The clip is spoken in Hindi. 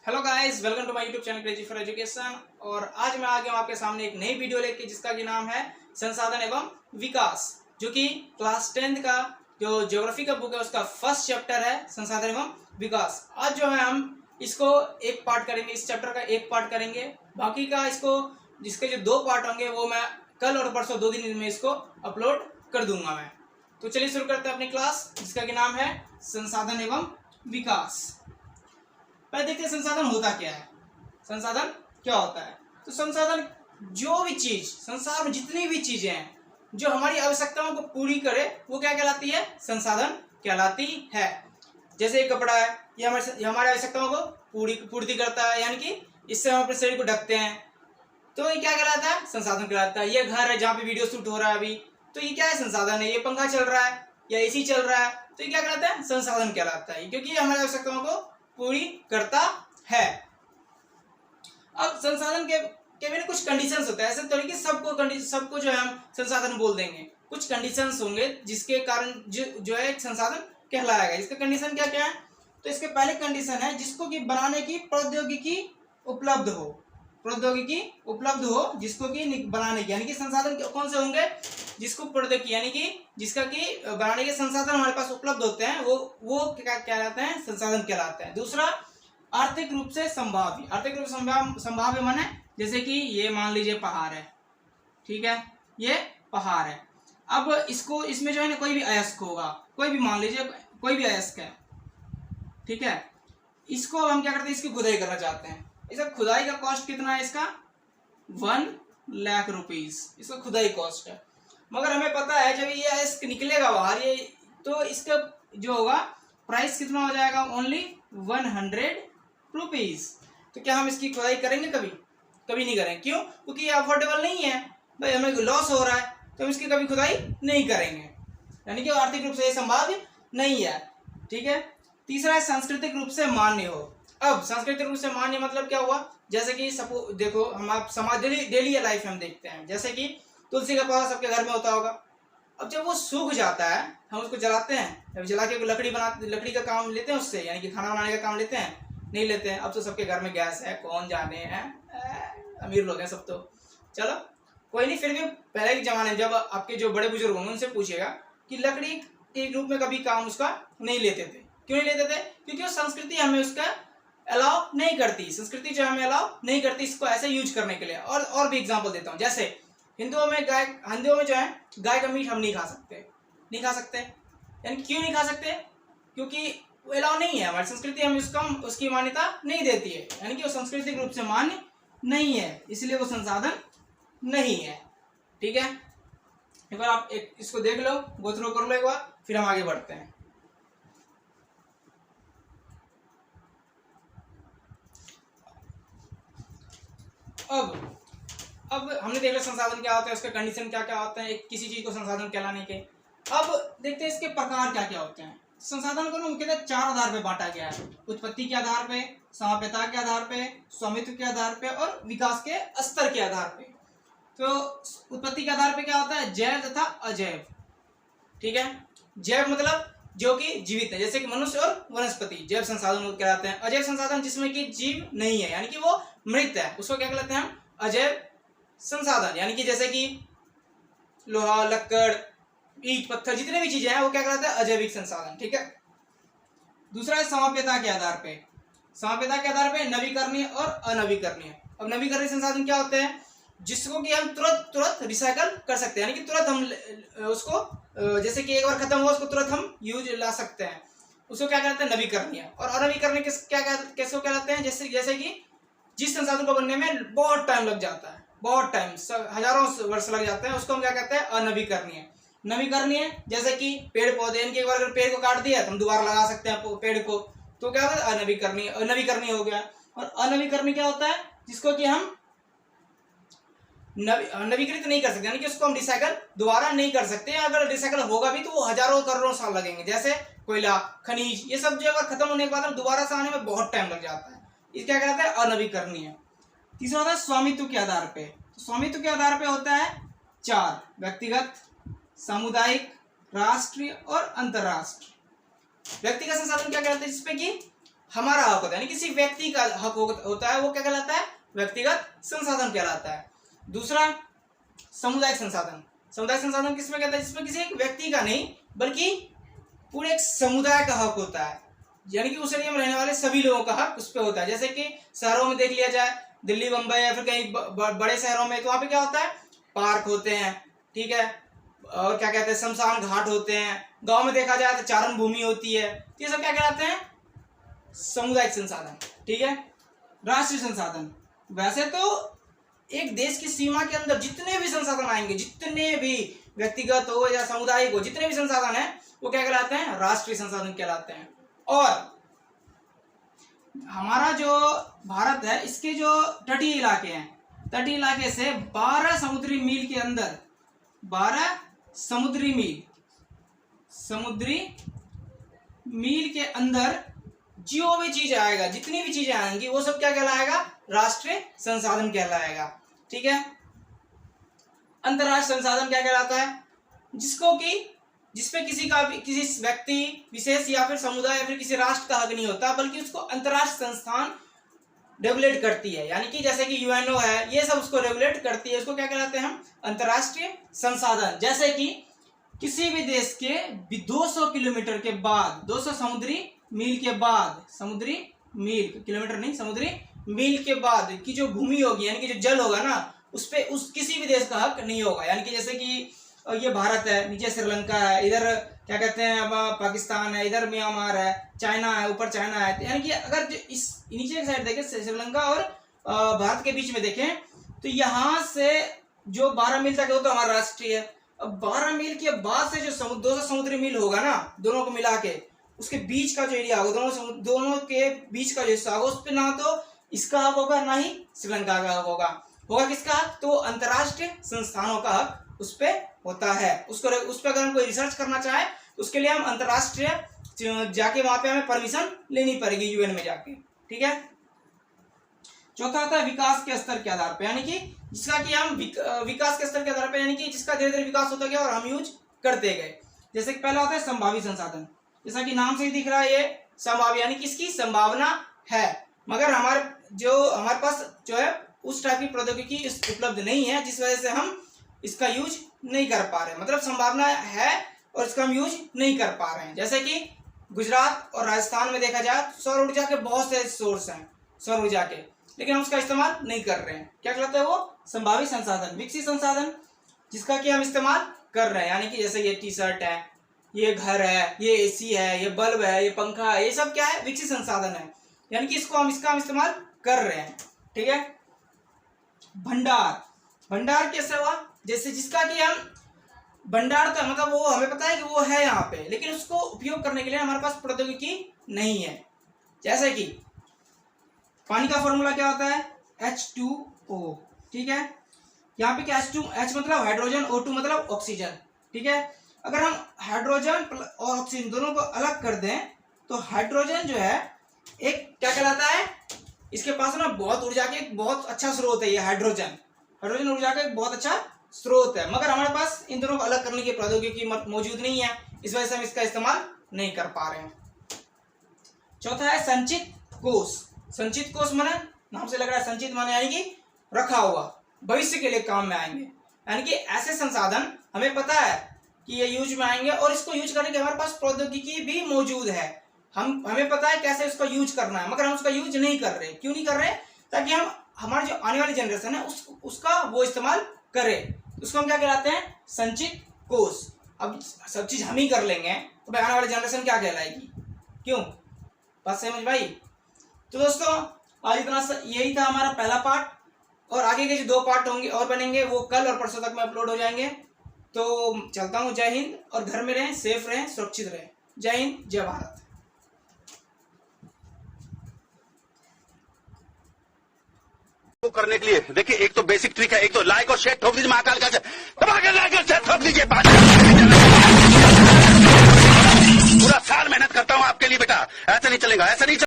Hello guys, welcome to my YouTube channel crazy for education. और आज मैं आ गया हूँ आपके सामने एक नई वीडियो लेके, जिसका कि नाम है संसाधन एवं विकास, जो कि क्लास 10th का जो ज्योग्राफी का बुक है उसका फर्स्ट चैप्टर है संसाधन एवं विकास। आज जो है हम इसको एक पार्ट करेंगे, इस चैप्टर का एक पार्ट करेंगे। बाकी का इसको जिसके जो दो पार्ट होंगे वो मैं कल और परसों 2 दिन में इसको अपलोड कर दूंगा मैं। तो चलिए शुरू करते हैं अपनी क्लास, जिसका कि नाम है संसाधन एवं विकास। पहले देखते हैं संसाधन होता क्या है। संसाधन क्या होता है? तो संसाधन जो भी चीज, संसार में जितनी भी चीजें हैं जो हमारी आवश्यकताओं को पूरी करे, वो क्या कहलाती है? संसाधन कहलाती है। जैसे एक कपड़ा है, ये हमारी आवश्यकताओं को पूर्ति करता है, यानी कि इससे हम अपने शरीर को ढकते हैं, तो ये क्या कहलाता है? संसाधन कहलाता है। ये घर है जहाँ पे वीडियो शूट हो रहा है अभी, तो ये क्या है? संसाधन है। ये पंखा चल रहा है या एसी चल रहा है, तो ये क्या कहलाता है? संसाधन कहलाता है, क्योंकि ये हमारी आवश्यकताओं को पूरी करता है। अब संसाधन के भी कुछ कंडीशंस होते हैं। ऐसे थोड़ी कि सबको जो है हम संसाधन बोल देंगे। कुछ कंडीशंस होंगे जिसके कारण जो है एक संसाधन कहलाएगा। इसका कंडीशन क्या क्या है? तो इसके पहले कंडीशन है जिसको कि बनाने की प्रौद्योगिकी उपलब्ध हो। प्रौद्योगिकी उपलब्ध हो जिसको कि बनाने की, यानी कि संसाधन कौन से होंगे? जिसको प्रौद्योगिकी, यानी कि जिसका कि बनाने के संसाधन हमारे पास उपलब्ध होते हैं, वो क्या कहलाते हैं? संसाधन कहलाते हैं। दूसरा, आर्थिक रूप से संभाव्य। आर्थिक रूप से संभाव्य माने जैसे कि ये मान लीजिए पहाड़ है, ठीक है, ये पहाड़ है। अब इसमें जो है ना कोई भी अयस्क होगा, कोई भी मान लीजिए कोई भी अयस्क है, ठीक है। इसको हम क्या करते हैं? इसकी खुदाई करना चाहते हैं। इसका खुदाई का कॉस्ट कितना है? इसका 1 लाख रुपीज इसका खुदाई कॉस्ट है। मगर हमें पता है जब ये अयस्क निकलेगा बाहर, ये तो इसका जो होगा प्राइस कितना हो जाएगा? Only 100 rupees. तो क्या हम इसकी खुदाई करेंगे? कभी नहीं करेंगे। क्यों? क्योंकि ये अफोर्डेबल नहीं है भाई, हमें लॉस हो रहा है, तो हम इसकी कभी खुदाई नहीं करेंगे, यानी कि आर्थिक रूप से ये संभाव्य नहीं है, ठीक है। तीसरा है सांस्कृतिक रूप से मान्य हो। अब सांस्कृतिक रूप से मान्य मतलब क्या हुआ? जैसे कि सपोज देखो, हम आप समाज डेली लाइफ में हम देखते हैं, जैसे कि तुलसी का पौधा सबके घर में होता होगा। अब जब वो सूख जाता है, हम उसको जलाते हैं, जब जला के लकड़ी का काम लेते हैं उससे, यानी कि खाना बनाने का काम लेते हैं? नहीं लेते हैं। अब तो सबके घर में गैस है, कौन जाने हैं, अमीर लोग हैं सब तो, चलो कोई नहीं। फिर भी पहले के जमाने में जब आपके जो बड़े बुजुर्ग होंगे उनसे पूछिएगा कि लकड़ी के रूप में कभी काम उसका नहीं लेते थे। क्यों नहीं लेते थे? क्योंकि वो संस्कृति हमें उसका अलाउ नहीं करती। संस्कृति जो हमें अलाउ नहीं करती इसको ऐसे यूज करने के लिए। और भी एग्जाम्पल देता हूँ। जैसे हिंदुओं में जो है गाय का मीट हम नहीं खा सकते। यानी क्यों नहीं खा सकते? क्योंकि वो अलाउ नहीं है, हमारी संस्कृति हमें उसकी मान्यता नहीं देती है, यानी कि वो सांस्कृतिक रूप से मान्य नहीं है, इसलिए वो संसाधन नहीं है, ठीक है। एक बार आप इसको देख लो, गो थ्रू कर लो एक बार, फिर हम आगे बढ़ते हैं। अब हमने देख लिया संसाधन क्या होता है, उसके कंडीशन क्या क्या होते हैं किसी चीज को संसाधन कहलाने के। अब देखते हैं इसके प्रकार क्या क्या होते हैं। संसाधन को मुख्यतः 4 आधार पे बांटा गया है: उत्पत्ति के आधार पे, साम्यता के आधार पे, स्वामित्व के आधार पे और विकास के स्तर के आधार पे। तो उत्पत्ति के आधार पे क्या होता है? जैव तथा अजैव, ठीक है। जैव मतलब जो कि जीवित है, जैसे कि मनुष्य और वनस्पति, जैव संसाधन कहलाते हैं। अजैव संसाधन जिसमें कि जीव नहीं है, यानी कि वो मृत है, उसको क्या कहलाते हैं हम? अजैव संसाधन। यानी कि जैसे कि लोहा, लक्कड़, ईंट, पत्थर, जितने भी चीजें हैं वो क्या कहलाते हैं? अजैविक संसाधन, ठीक है। दूसरा है समाप्यता के आधार पे। समाप्यता के आधार पे नवीकरणीय और अनवीकरणीय। अब नवीकरणीय संसाधन क्या होते हैं? जिसको कि हम तुरंत रिसाइकल कर सकते हैं, यानी कि तुरंत हम उसको जैसे कि एक बार खत्म हुआ उसको तुरंत हम यूज ला सकते हैं, उसको क्या कहते हैं? नवीकरणीय। और अनवीकरणीय कैसे कहलाते हैं? जैसे कि जिस संसाधन को बनने में बहुत टाइम लग जाता है, बहुत टाइम, हजारों वर्ष लग जाते हैं, उसको हम क्या कहते हैं? अनवीकरणीय। नवीकरणीय जैसे कि पेड़ पौधे, इनके एक बार अगर पेड़ को काट दिया तो हम दोबारा लगा सकते हैं पेड़ को, तो क्या होता है? नवीकरणीय हो गया। और अनवीकरणीय क्या होता है? जिसको कि हम नवीकृत नहीं कर सकते, यानी कि उसको हम रिसाइकल दोबारा नहीं कर सकते। अगर रिसाइकल होगा भी तो वो हजारों करोड़ों साल लगेंगे। जैसे कोयला, खनिज, ये सब जो अगर खत्म होने के बाद हम दोबारा से आने में बहुत टाइम लग जाता है, इस क्या कहलाता है? अनवीकरणीय। तीसरा होता है स्वामित्व के आधार पे। तो स्वामित्व के आधार पे होता है 4: व्यक्तिगत, सामुदायिक, राष्ट्रीय और अंतरराष्ट्रीय। व्यक्तिगत संसाधन क्या कहलाते हैं? जिसपे कि हमारा हक होता है, यानी किसी व्यक्ति का हक होता है, वो क्या कहलाता है? व्यक्तिगत संसाधन कहलाता है। दूसरा सामुदायिक संसाधन। सामुदायिक संसाधन किसमें कहता है? जिसमें किसी एक व्यक्ति का नहीं बल्कि पूरे एक समुदाय का हक होता है, यानी कि उस एरिया में रहने वाले सभी लोगों का हक उस पर होता है। जैसे कि शहरों में देख लिया जाए, दिल्ली, बंबई या फिर कहीं बड़े शहरों में, तो वहाँ पे क्या होता है? पार्क होते हैं, ठीक है, और क्या कहते हैं, शमशान घाट होते हैं। गांव में देखा जाए तो चारण भूमि होती है। ये सब क्या कहलाते हैं? सामुदायिक संसाधन, ठीक है। राष्ट्रीय संसाधन, वैसे तो एक देश की सीमा के अंदर जितने भी संसाधन आएंगे, जितने भी व्यक्तिगत हो या सामुदायिक हो, जितने भी संसाधन हैं वो क्या कहलाते हैं? राष्ट्रीय संसाधन कहलाते हैं। और हमारा जो भारत है, इसके जो तटीय इलाके हैं, तटीय इलाके से 12 समुद्री मील के अंदर, 12 समुद्री मील के अंदर जो भी चीज आएगा, जितनी भी चीजें आएंगी, वो सब क्या कहलाएगा? राष्ट्रीय संसाधन कहलाएगा, ठीक है। अंतरराष्ट्रीय संसाधन क्या कहलाता है? जिसपे किसी व्यक्ति विशेष या फिर समुदाय या फिर किसी राष्ट्र का हक नहीं होता, बल्कि उसको अंतरराष्ट्रीय संस्थान रेगुलेट करती है, यानी कि जैसे कि यूएनओ है, ये सब उसको रेगुलेट करती है। उसको क्या कहलाते हैं हम? अंतरराष्ट्रीय संसाधन। जैसे कि किसी भी देश के 200 किलोमीटर के बाद, 200 समुद्री मील के बाद, समुद्री मील, किलोमीटर नहीं, समुद्री मील के बाद की जो भूमि होगी, यानी कि जो जल होगा ना, उस पे किसी भी देश का हक नहीं होगा। यानी कि जैसे कि ये भारत है, नीचे श्रीलंका है, इधर क्या कहते हैं अब पाकिस्तान है, इधर म्यांमार है, चाइना है, ऊपर चाइना है। यानी कि अगर इस नीचे की साइड देखें, श्रीलंका और भारत के बीच में देखें, तो यहाँ से जो 12 मील तक है वो तो हमारा राष्ट्रीय है। अब 12 मील के बाद से जो 200 समुद्री मील होगा ना, दोनों को मिला के, उसके बीच का जो एरिया होगा, दोनों के बीच का जो हिस्सा होगा, उस पर ना तो इसका हक होगा, ना ही श्रीलंका का हक होगा किसका हक? तो अंतरराष्ट्रीय संस्थानों का हक उस पे होता है। उस पर अगर हम कोई रिसर्च करना चाहे तो उसके लिए हम अंतरराष्ट्रीय जाके वहां पे हमें परमिशन लेनी पड़ेगी, यूएन में जाके, ठीक है। चौथा होता है विकास के स्तर के आधार पर, यानी कि जिसका कि हम विकास के स्तर के आधार पर, यानी कि जिसका धीरे धीरे विकास होता गया और हम यूज करते गए। जैसे कि पहला होता है संभावित संसाधन, जैसा कि नाम से ही दिख रहा है, ये संभाव्य, यानी किसकी संभावना है, मगर हमारे पास जो है उस टाइप की प्रौद्योगिकी उपलब्ध नहीं है, जिस वजह से हम इसका यूज नहीं कर पा रहे हैं। मतलब संभावना है और इसका हम यूज नहीं कर पा रहे हैं। जैसे कि गुजरात और राजस्थान में देखा जाए, सौर ऊर्जा के बहुत से सोर्स हैं सौर ऊर्जा के, लेकिन हम उसका इस्तेमाल नहीं कर रहे हैं। क्या कहलाता है वो? संभावित संसाधन। विकसित संसाधन, जिसका कि हम इस्तेमाल कर रहे हैं, यानी कि जैसे ये टी शर्ट है, ये घर है, ये एसी है, ये बल्ब है, ये पंखा है, ये सब क्या है? विकसित संसाधन है, यानी कि इसका हम इस्तेमाल कर रहे हैं, ठीक है। भंडार कैसे हुआ? जैसे जिसका कि हम भंडार का मतलब वो हमें पता है कि वो है यहाँ पे, लेकिन उसको उपयोग करने के लिए हमारे पास प्रौद्योगिकी नहीं है। जैसे कि पानी का फॉर्मूला क्या होता है? H2O, ठीक है। यहाँ पे क्या H मतलब हाइड्रोजन, O2 मतलब ऑक्सीजन, ठीक है। अगर हम हाइड्रोजन और ऑक्सीजन दोनों को अलग कर दें तो हाइड्रोजन जो है एक क्या कहलाता है? इसके पास ना बहुत ऊर्जा के एक बहुत अच्छा स्रोत है। ये हाइड्रोजन ऊर्जा का एक बहुत अच्छा स्रोत है, मगर हमारे पास इन दोनों को अलग करने की प्रौद्योगिकी मौजूद नहीं है, इस वजह से हम इसका इस्तेमाल नहीं कर पा रहे हैं। चौथा है संचित कोष। संचित कोष माने नाम से लग रहा है, संचित माने यानी कि रखा हुआ, भविष्य के लिए काम में आएंगे। यानी कि ऐसे संसाधन हमें पता है कि ये यूज में आएंगे और इसको यूज करने के हमारे पास प्रौद्योगिकी भी मौजूद है। हमें पता है कैसे उसका यूज करना है, मगर हम उसका यूज नहीं कर रहे। क्यों नहीं कर रहे? ताकि हम हमारी जो आने वाली जनरेशन है उसका वो इस्तेमाल करें। उसको हम क्या कहलाते हैं? संचित कोष। अब सब चीज हम ही कर लेंगे तो भाई आने वाली जनरेशन क्या कहलाएगी? क्यों? बात समझ भाई? तो दोस्तों आज इतना यही था हमारा पहला पार्ट, और आगे के जो 2 पार्ट होंगे और बनेंगे वो कल और परसों तक में अपलोड हो जाएंगे। तो चलता हूँ, जय हिंद, और घर में रहें, सेफ रहें, सुरक्षित रहें। जय हिंद, जय भारत। करने के लिए देखिए, एक तो बेसिक ट्रिक है, एक तो लाइक और शेयर ठोक दीजिए, महाकाल का दबा के लाइक और शेयर ठोक दीजिए। पूरा साल मेहनत करता हूं आपके लिए बेटा, ऐसा नहीं चलेगा, ऐसा नहीं